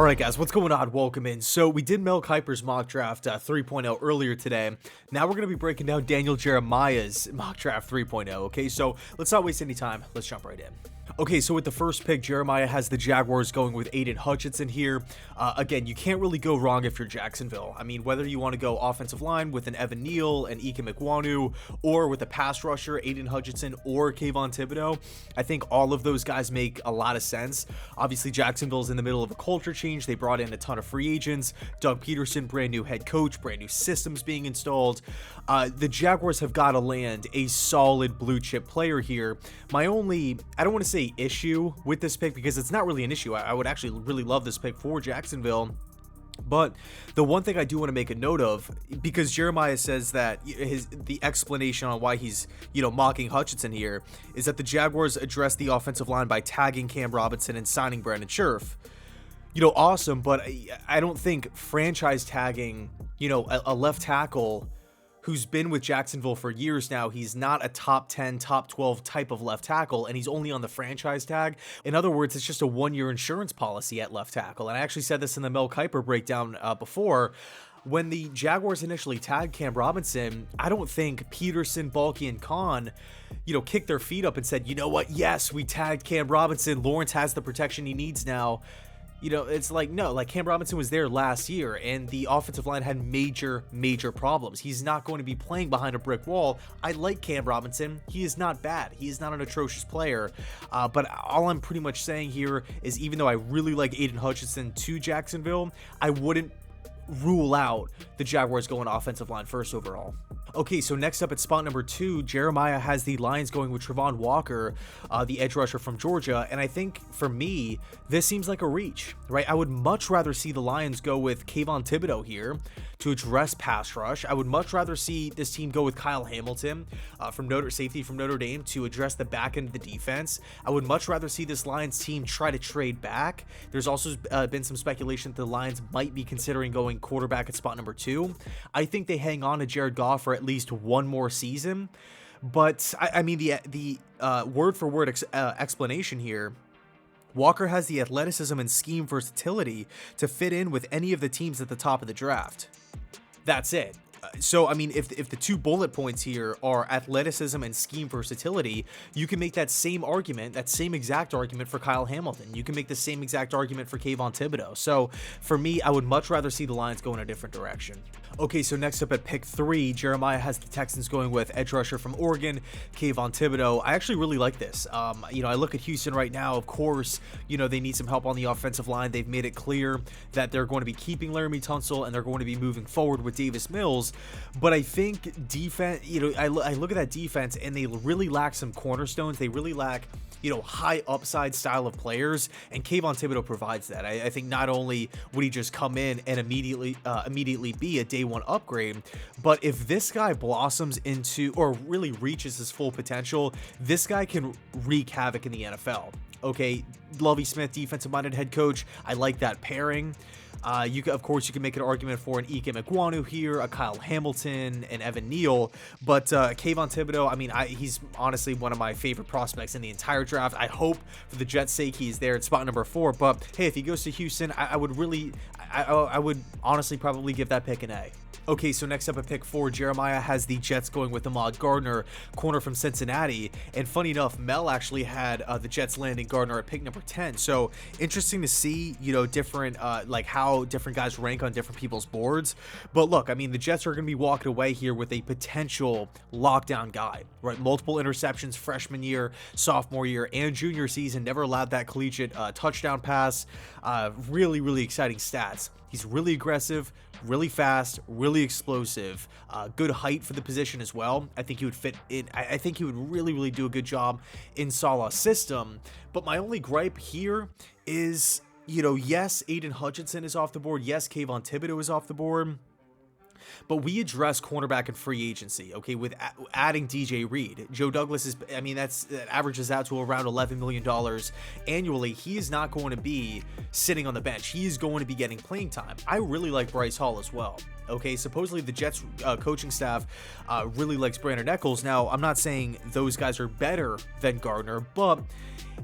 Alright guys, what's going on? Welcome in. So we did Mel Kiper's mock draft 3.0 earlier today. Now we're going to be breaking down Daniel Jeremiah's mock draft 3.0, okay? So let's not waste any time. Let's jump right in. Okay, so with the first pick, Jeremiah has the Jaguars going with Aidan Hutchinson here. Again, you can't really go wrong if you're Jacksonville. I mean, whether you want to go offensive line with an Evan Neal, an Ikem Ekwonu, or with a pass rusher, Aidan Hutchinson, or Kayvon Thibodeau, I think all of those guys make a lot of sense. Obviously, Jacksonville's in the middle of a culture change. They brought in a ton of free agents. Doug Peterson, brand new head coach, brand new systems being installed. The Jaguars have got to land a solid blue chip player here. My only, I don't want to say issue with this pick because it's not really an issue. I would actually really love this pick for Jacksonville. But the one thing I do want to make a note of, because Jeremiah says that the explanation on why he's, mocking Hutchinson here is that the Jaguars addressed the offensive line by tagging Cam Robinson and signing Brandon Scherf. Awesome, but I don't think franchise tagging, a left tackle who's been with Jacksonville for years now. He's not a top 10, top 12 type of left tackle, and he's only on the franchise tag. In other words, it's just a one-year insurance policy at left tackle. And I actually said this in the Mel Kiper breakdown before. When the Jaguars initially tagged Cam Robinson, I don't think Peterson, Balky, and Khan, kicked their feet up and said, you know what, yes, we tagged Cam Robinson. Lawrence has the protection he needs now. It's like, no, like Cam Robinson was there last year and the offensive line had major problems. He's not going to be playing behind a brick wall. I like Cam Robinson. He is not bad. He is not an atrocious player. But all I'm pretty much saying here is even though I really like Aidan Hutchinson to Jacksonville, I wouldn't rule out the Jaguars going offensive line first overall. Okay, so next up at spot number 2, Jeremiah has the Lions going with Travon Walker, the edge rusher from Georgia, and I think for me, this seems like a reach, right? I would much rather see the Lions go with Kayvon Thibodeau here to address pass rush. I would much rather see this team go with Kyle Hamilton from safety from Notre Dame to address the back end of the defense. I would much rather see this Lions team try to trade back. There's also been some speculation that the Lions might be considering going quarterback at spot number 2. I think they hang on to Jared Goff for at least one more season, but I mean the word for word explanation here. Walker has the athleticism and scheme versatility to fit in with any of the teams at the top of the draft. That's it. So, I mean, if the two bullet points here are athleticism and scheme versatility, you can make that same argument, that same exact argument for Kyle Hamilton. You can make the same exact argument for Kayvon Thibodeau. So, for me, I would much rather see the Lions go in a different direction. Okay, so next up at pick 3, Jeremiah has the Texans going with edge rusher from Oregon, Kayvon Thibodeau. I actually really like this. I look at Houston right now. Of course, they need some help on the offensive line. They've made it clear that they're going to be keeping Laramie Tunsil and they're going to be moving forward with Davis Mills. But I think defense, I look at that defense and they really lack some cornerstones. They really lack, high upside style of players, and Kayvon Thibodeau provides that. I think not only would he just come in and immediately be a day one upgrade, but if this guy blossoms into or really reaches his full potential, this guy can wreak havoc in the NFL. Okay, Lovie Smith, defensive-minded head coach. I like that pairing. Of course, you can make an argument for an Ikem Ekwonu here, a Kyle Hamilton, an Evan Neal, but Kayvon Thibodeau, I mean, he's honestly one of my favorite prospects in the entire draft. I hope for the Jets' sake he's there at spot number 4, but hey, if he goes to Houston, I would honestly probably give that pick an A. Okay, so next up at pick 4, Jeremiah has the Jets going with Ahmad Gardner, corner from Cincinnati. And funny enough, Mel actually had the Jets landing Gardner at pick number 10. So interesting to see, different, how different guys rank on different people's boards. But look, I mean, the Jets are going to be walking away here with a potential lockdown guy, right? Multiple interceptions freshman year, sophomore year, and junior season. Never allowed that collegiate touchdown pass. Really exciting stats. He's really aggressive, really fast, really explosive, good height for the position as well. I think he would fit in. I think he would really do a good job in Salah's system. But my only gripe here is, yes, Aidan Hutchinson is off the board. Yes, Kayvon Thibodeau is off the board. But we address cornerback and free agency, okay, with adding DJ Reed. Joe Douglas is, that averages out to around $11 million annually. He is not going to be sitting on the bench. He is going to be getting playing time. I really like Bryce Hall as well. Okay, supposedly the Jets coaching staff really likes Brandon Echols. Now, I'm not saying those guys are better than Gardner, but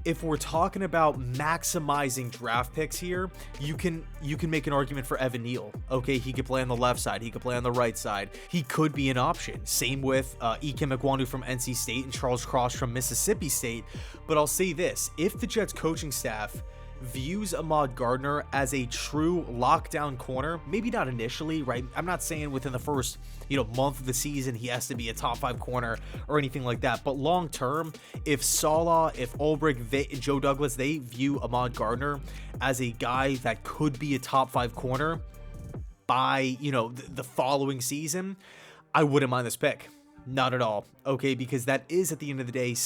if we're talking about maximizing draft picks here, you can make an argument for Evan Neal. Okay, he could play on the left side, he could play on the right side. He could be an option. Same with Ikem Ekwonu from NC State and Charles Cross from Mississippi State. But I'll say this, if the Jets coaching staff views Ahmad Gardner as a true lockdown corner, maybe not initially, right? I'm not saying within the first, month of the season he has to be a top 5 corner or anything like that, but long term, if Salah, if Ulbrich, Joe Douglas, they view Ahmad Gardner as a guy that could be a top 5 corner by, the following season, I wouldn't mind this pick. Not at all. Okay, because that is, at the end of the day,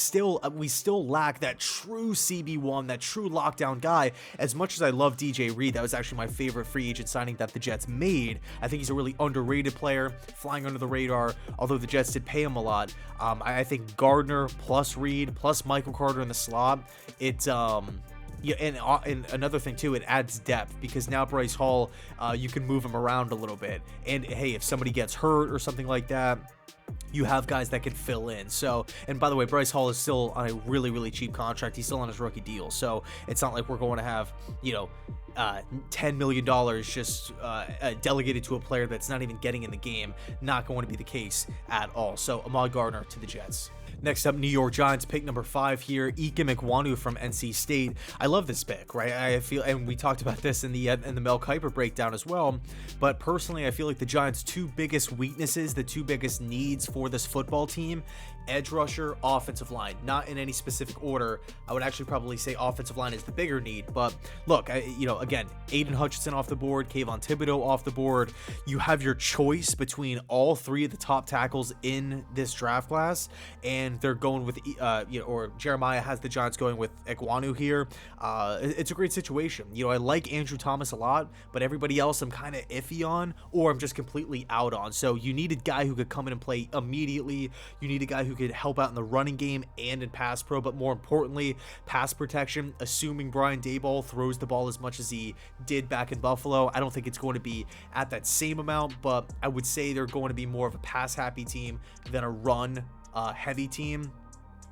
we still lack that true CB1, that true lockdown guy. As much as I love DJ Reed, that was actually my favorite free agent signing that the Jets made. I think he's a really underrated player, flying under the radar, although the Jets did pay him a lot. I think Gardner plus Reed plus Michael Carter in the slot, yeah, and another thing too, it adds depth, because now Bryce Hall, you can move him around a little bit. And hey, if somebody gets hurt or something like that, you have guys that can fill in. So, and by the way, Bryce Hall is still on a really, really cheap contract. He's still on his rookie deal. So it's not like we're going to have, $10 million just delegated to a player that's not even getting in the game. Not going to be the case at all. So Ahmad Gardner to the Jets. Next up, New York Giants, pick number 5 here, Ikem Ekwonu from NC State. I love this pick, right? I feel, and we talked about this in the Mel Kiper breakdown as well, but personally, I feel like the Giants' 2 biggest weaknesses, the 2 biggest needs for this football team, edge rusher, offensive line. Not in any specific order. I would actually probably say offensive line is the bigger need, but look, again, Aidan Hutchinson off the board, Kayvon Thibodeau off the board. You have your choice between all 3 of the top tackles in this draft class, and they're going with, or Jeremiah has the Giants going with Ekwonu here. It's a great situation. I like Andrew Thomas a lot, but everybody else I'm kind of iffy on, or I'm just completely out on. So you need a guy who could come in and play immediately. You need a guy who could help out in the running game and in pass pro, but more importantly, pass protection, assuming Brian Daboll throws the ball as much as he did back in Buffalo. I don't think it's going to be at that same amount, but I would say they're going to be more of a pass-happy team than a run-heavy team.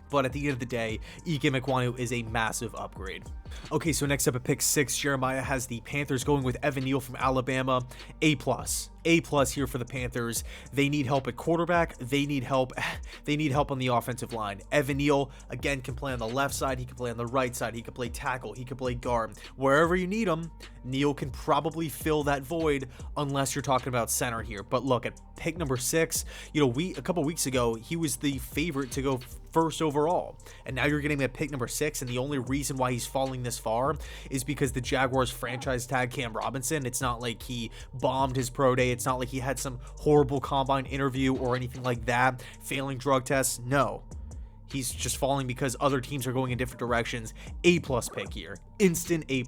But at the end of the day, Ikem Ekwonu is a massive upgrade. Okay, so next up at pick 6, Jeremiah has the Panthers going with Evan Neal from Alabama. A+ here for the Panthers. They need help at quarterback. They need help on the offensive line. Evan Neal, again, can play on the left side. He can play on the right side. He can play tackle. He can play guard. Wherever you need him, Neal can probably fill that void, unless you're talking about center here. But look, at pick number 6, a couple weeks ago, he was the favorite to go first overall. And now you're getting him at pick number 6, and the only reason why he's falling this far is because the Jaguars franchise tag Cam Robinson. It's not like he bombed his pro day. It's not like he had some horrible combine interview or anything like that, failing drug tests. No, he's just falling because other teams are going in different directions. A+ pick here, instant A+.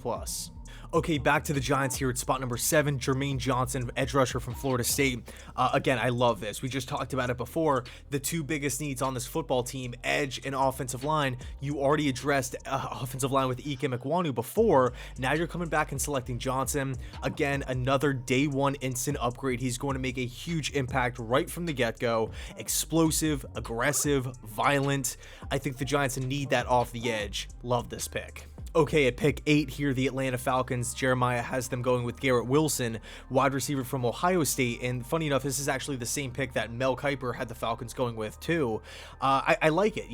Okay, back to the Giants here at spot number 7, Jermaine Johnson, edge rusher from Florida State. Again, I love this. We just talked about it before. The 2 biggest needs on this football team, edge and offensive line. You already addressed offensive line with Ikem Ekwonu before. Now you're coming back and selecting Johnson. Again, another day 1 instant upgrade. He's going to make a huge impact right from the get-go. Explosive, aggressive, violent. I think the Giants need that off the edge. Love this pick. Okay, at pick 8 here, the Atlanta Falcons, Jeremiah has them going with Garrett Wilson, wide receiver from Ohio State. And funny enough, this is actually the same pick that Mel Kiper had the Falcons going with too. I like it.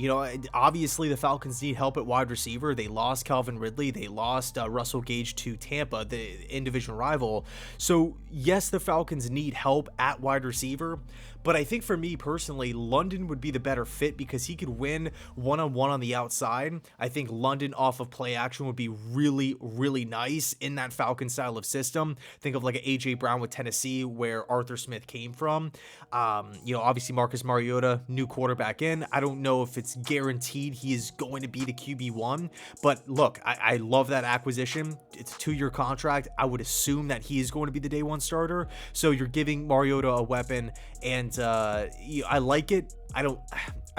Obviously the Falcons need help at wide receiver. They lost Calvin Ridley. They lost Russell Gage to Tampa, the in-division rival. So yes, the Falcons need help at wide receiver. But I think for me personally, London would be the better fit because he could win one-on-one on the outside. I think London off of play action would be really, really nice in that Falcon style of system. Think of like an A.J. Brown with Tennessee where Arthur Smith came from. Obviously Marcus Mariota, new quarterback in. I don't know if it's guaranteed he is going to be the QB1. But look, I love that acquisition. It's a 2-year contract. I would assume that he is going to be the day 1 starter. So you're giving Mariota a weapon, and I like it.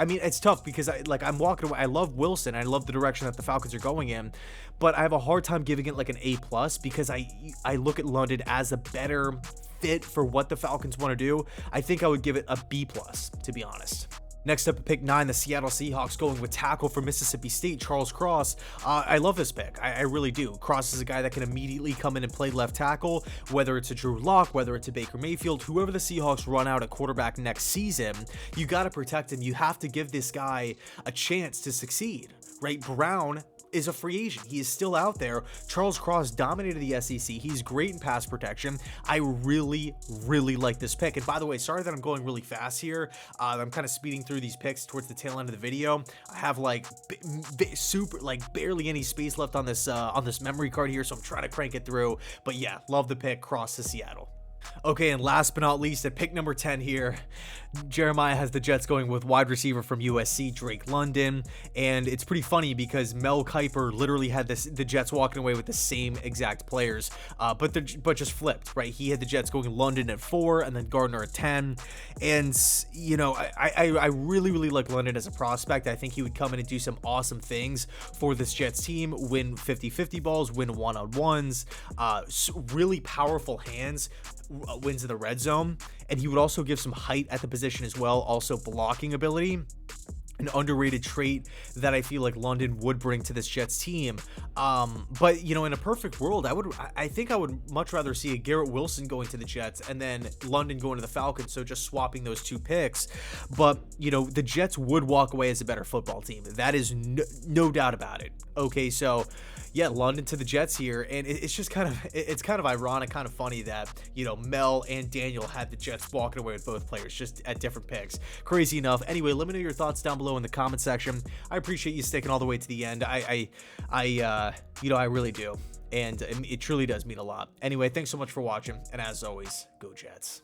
It's tough because I'm walking away. I love Wilson. I love the direction that the Falcons are going in, but I have a hard time giving it like an A+ because I look at London as a better fit for what the Falcons want to do, I think I would give it a B+, to be honest. Next up at pick 9, the Seattle Seahawks going with tackle from Mississippi State, Charles Cross. I love this pick. I really do. Cross is a guy that can immediately come in and play left tackle, whether it's a Drew Lock, whether it's a Baker Mayfield, whoever the Seahawks run out at quarterback next season, you got to protect him. You have to give this guy a chance to succeed, right? Brown is a free agent. He is still out there. Charles Cross dominated the SEC. He's great in pass protection. I really, really like this pick. And by the way, sorry that I'm going really fast here. I'm kind of speeding through these picks towards the tail end of the video. I have like barely any space left on this memory card here, so I'm trying to crank it through. But yeah, love the pick. Cross to Seattle. Okay, and last but not least, at pick number 10 here, Jeremiah has the Jets going with wide receiver from USC, Drake London. And it's pretty funny because Mel Kiper literally had the Jets walking away with the same exact players, but just flipped, right? He had the Jets going London at 4 and then Gardner at 10. And, you know, I really, really like London as a prospect. I think he would come in and do some awesome things for this Jets team, win 50-50 balls, win one-on-ones, really powerful hands, wins in the red zone, and he would also give some height at the position as well, also blocking ability, an underrated trait that I feel like London would bring to this Jets team. But you know, in a perfect world, I think I would much rather see a Garrett Wilson going to the Jets and then London going to the Falcons, so just swapping those two picks. But you know, the Jets would walk away as a better football team. That is no doubt about it. Okay, so yeah, London to the Jets here, and it's just kind of ironic, kind of funny that, you know, Mel and Daniel had the Jets walking away with both players, just at different picks. Crazy enough. Anyway, let me know your thoughts down below in the comment section. I appreciate you sticking all the way to the end. You know, I really do, and it truly does mean a lot. Anyway, thanks so much for watching, and as always, go Jets.